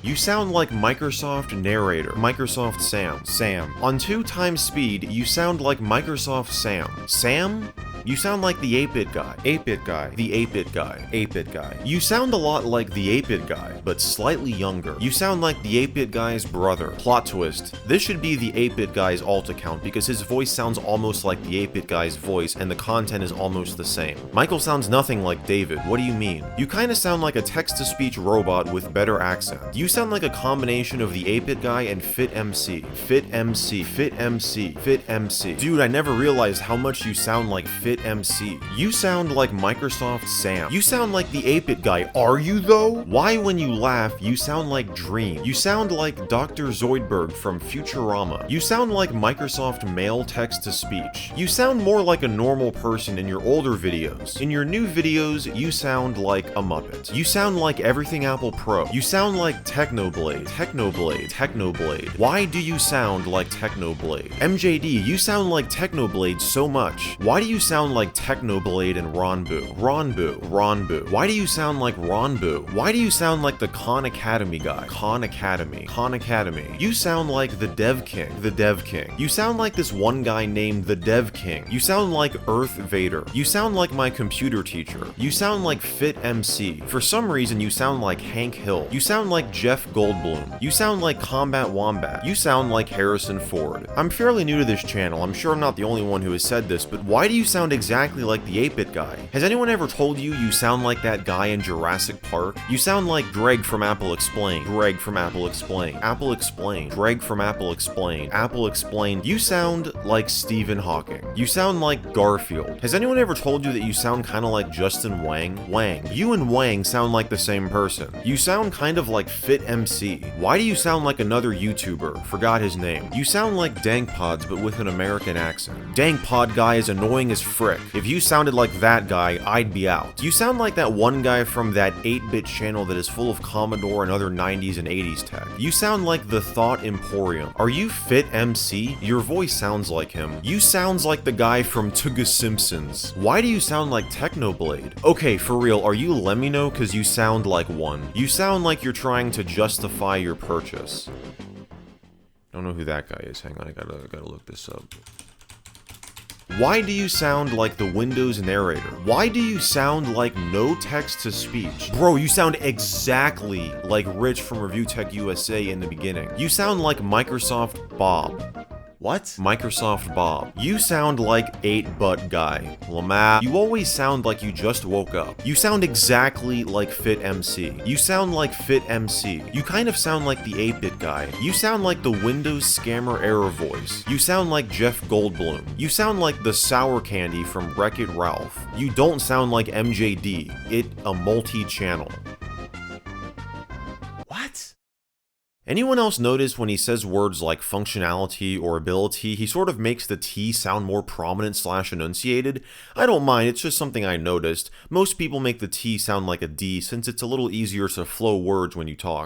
You sound like Microsoft Narrator, Microsoft Sam. On 2 times speed, you sound like Microsoft Sam? You sound like the 8-bit guy. The 8-bit guy. You sound a lot like the 8-bit guy, but slightly younger. You sound like the 8-bit guy's brother. Plot twist. This should be the 8-bit guy's alt account because his voice sounds almost like the 8-bit guy's voice and the content is almost the same. Michael sounds nothing like David. What do you mean? You kinda sound like a text-to-speech robot with better accent. You sound like a combination of the 8-bit guy and FitMC. Dude, I never realized how much you sound like FitMC. You sound like Microsoft Sam. You sound like the 8-bit guy. Are you though? Why when you laugh, you sound like Dream. You sound like Dr. Zoidberg from Futurama. You sound like Microsoft Mail text-to-speech. You sound more like a normal person in your older videos. In your new videos, you sound like a Muppet. You sound like Everything Apple Pro. You sound like Technoblade. Why do you sound like Technoblade? MJD, you sound like Technoblade so much. Why do you sound like Technoblade and Ronbu? Why do you sound like Ronbu? Why do you sound like the Khan Academy guy? Khan Academy. You sound like the Dev King. You sound like this one guy named the Dev King. You sound like Earth Vader. You sound like my computer teacher. You sound like FitMC. For some reason, you sound like Hank Hill. You sound like Jeff Goldblum. You sound like Combat Wombat. You sound like Harrison Ford. I'm fairly new to this channel. I'm sure I'm not the only one who has said this, but why do you sound exactly like the 8-bit guy? Has anyone ever told you you sound like that guy in Jurassic Park? You sound like Greg from Apple Explained. Greg from Apple Explained. You sound like Stephen Hawking. You sound like Garfield. Has anyone ever told you that you sound kind of like Justin Wang? You and Wang sound like the same person. You sound kind of like FitMC. Why do you sound like another YouTuber? Forgot his name. You sound like DankPods but with an American accent. DankPod guy is annoying as frick. If you sounded like that guy, I'd be out. You sound like that one guy from that 8-bit channel that is full of Commodore and other 90s and 80s tech. You sound like the Thought Emporium. Are you FitMC? Your voice sounds like him. You sounds like the guy from Tugga Simpsons. Why do you sound like Technoblade? Okay, for real, are you Lemino? Cause you sound like one. You sound like you're trying to justify your purchase. Don't know who that guy is. Hang on, I gotta look this up. Why do you sound like the Windows narrator? Why do you sound like no text-to-speech? Bro, you sound exactly like Rich from Review Tech USA in the beginning. You sound like Microsoft Bob. What? Microsoft Bob. You sound like 8-butt guy. Lamar. You always sound like you just woke up. You sound exactly like FitMC. You sound like FitMC. You kind of sound like the 8-bit guy. You sound like the Windows scammer error voice. You sound like Jeff Goldblum. You sound like the sour candy from Wreck-It Ralph. You don't sound like MJD. It a multi-channel. What? Anyone else notice when he says words like functionality or ability, he sort of makes the T sound more prominent / enunciated? I don't mind, it's just something I noticed. Most people make the T sound like a D since it's a little easier to flow words when you talk.